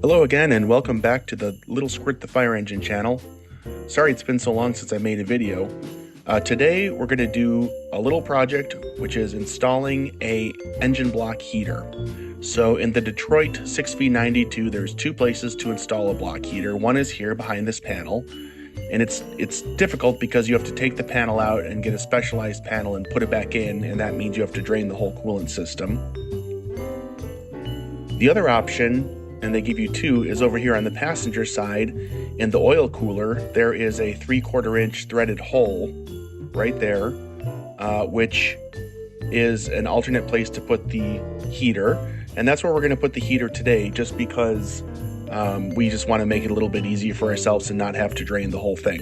Hello again and welcome back to the Little Squirt the Fire Engine channel. Sorry it's been so long since I made a video. Today we're going to do a little project which is installing a engine block heater. So in the Detrot 6V92 there's two places to install a block heater. One is here behind this panel, and it's difficult because you have to take the panel out and get a specialized panel and put it back in, and that means you have to drain the whole coolant system. The other option, and they give you two, is over here on the passenger side. In the oil cooler there is a 3/4 inch threaded hole right there, which is an alternate place to put the heater, and that's where we're going to put the heater today, just because we just want to make it a little bit easier for ourselves and not have to drain the whole thing.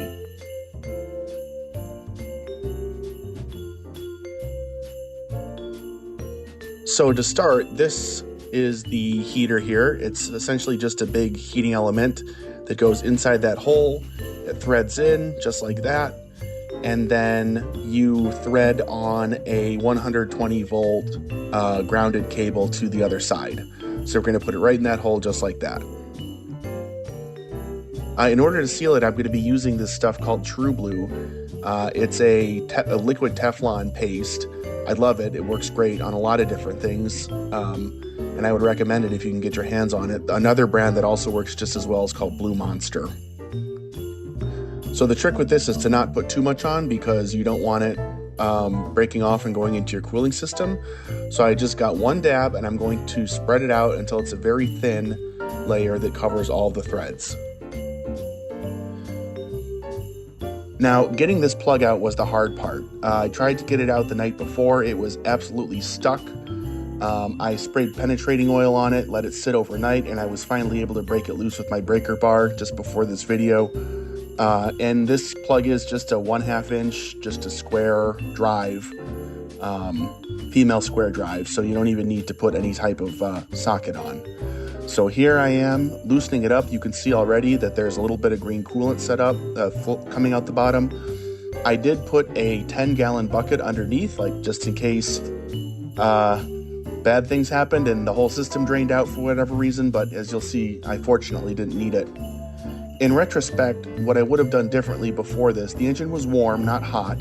So to start, this is the heater here. It's essentially just a big heating element that goes inside that hole. It threads in just like that, and then you thread on a 120 volt grounded cable to the other side. So we're going to put it right in that hole just like that. In order to seal it, I'm going to be using this stuff called True Blue. It's a liquid Teflon paste. I love it. It works great on a lot of different things. And I would recommend it if you can get your hands on it. Another brand that also works just as well is called Blue Monster. So the trick with this is to not put too much on, because you don't want it breaking off and going into your cooling system. So I just got one dab, and I'm going to spread it out until it's a very thin layer that covers all the threads. Now, getting this plug out was the hard part. I tried to get it out the night before. It was absolutely stuck. I sprayed penetrating oil on it, let it sit overnight, and I was finally able to break it loose with my breaker bar just before this video. And this plug is just a 1/2 inch, just a square drive, female square drive, so you don't even need to put any type of socket on. So here I am loosening it up. You can see already that there's a little bit of green coolant set up, coming out the bottom. I did put a 10-gallon bucket underneath, like just in case bad things happened and the whole system drained out for whatever reason, but as you'll see, I fortunately didn't need it. In retrospect, what I would have done differently before this, the engine was warm, not hot.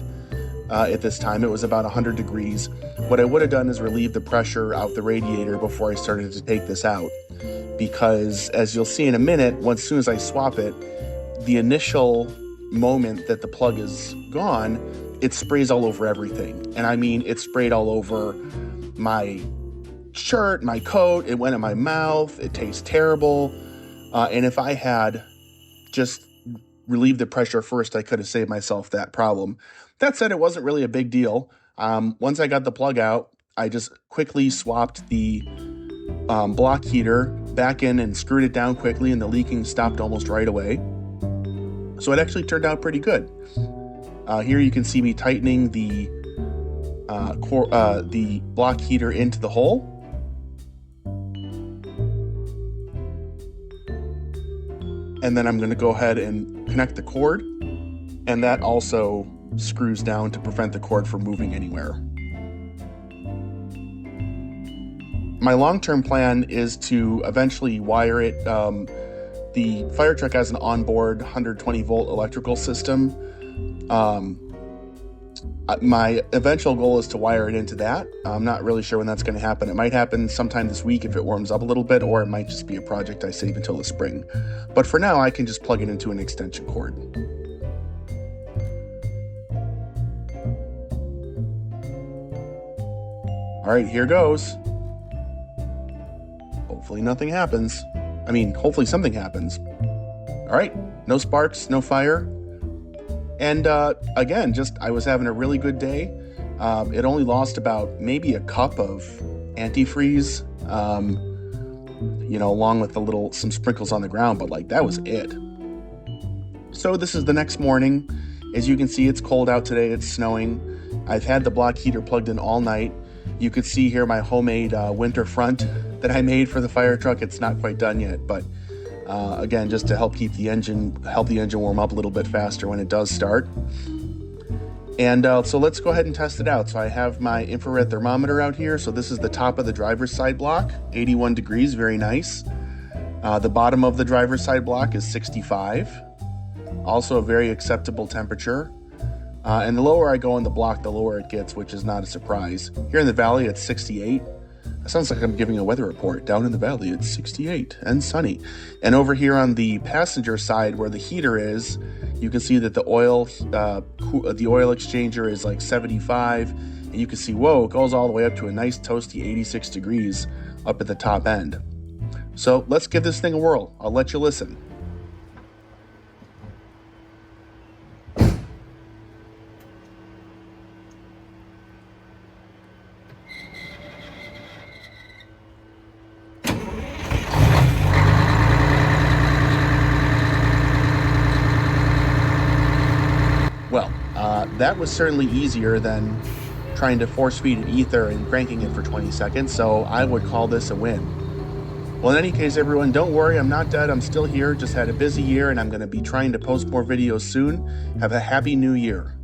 At this time, it was about 100 degrees. What I would have done is relieve the pressure out the radiator before I started to take this out, because as you'll see in a minute, as soon as I swap it, the initial moment that the plug is gone, it sprays all over everything. And I mean, it sprayed all over my shirt, my coat, it went in my mouth, it tastes terrible. And if I had just relieved the pressure first, I could have saved myself that problem. That said, it wasn't really a big deal. Once I got the plug out, I just quickly swapped the block heater back in and screwed it down quickly, and the leaking stopped almost right away. So it actually turned out pretty good. Here you can see me tightening the block heater into the hole. And then I'm going to go ahead and connect the cord, and that also screws down to prevent the cord from moving anywhere. My long-term plan is to eventually wire it. The fire truck has an onboard 120 volt electrical system. My eventual goal is to wire it into that. I'm not really sure when that's going to happen. It might happen sometime this week if it warms up a little bit, or it might just be a project I save until the spring. But for now, I can just plug it into an extension cord. All right, here goes. Hopefully nothing happens. I mean, hopefully something happens. All right, no sparks, no fire. And again, I was having a really good day. It only lost about maybe a cup of antifreeze, along with some sprinkles on the ground, but like that was it. So this is the next morning. As you can see, it's cold out today, it's snowing. I've had the block heater plugged in all night. You could see here my homemade winter front that I made for the fire truck. It's not quite done yet, but again, just to help the engine warm up a little bit faster when it does start. And so let's go ahead and test it out. So I have my infrared thermometer out here. So this is the top of the driver's side block, 81 degrees, very nice. The bottom of the driver's side block is 65, also a very acceptable temperature. And the lower I go in the block, the lower it gets, which is not a surprise. Here in the valley, it's 68. That sounds like I'm giving a weather report. Down in the valley, it's 68 and sunny. And over here on the passenger side, where the heater is, you can see that the oil exchanger is like 75. And you can see, whoa, it goes all the way up to a nice toasty 86 degrees up at the top end. So let's give this thing a whirl. I'll let you listen. Well, that was certainly easier than trying to force feed it ether and cranking it for 20 seconds, so I would call this a win. Well, in any case, everyone, don't worry, I'm not dead, I'm still here, just had a busy year, and I'm going to be trying to post more videos soon. Have a happy new year.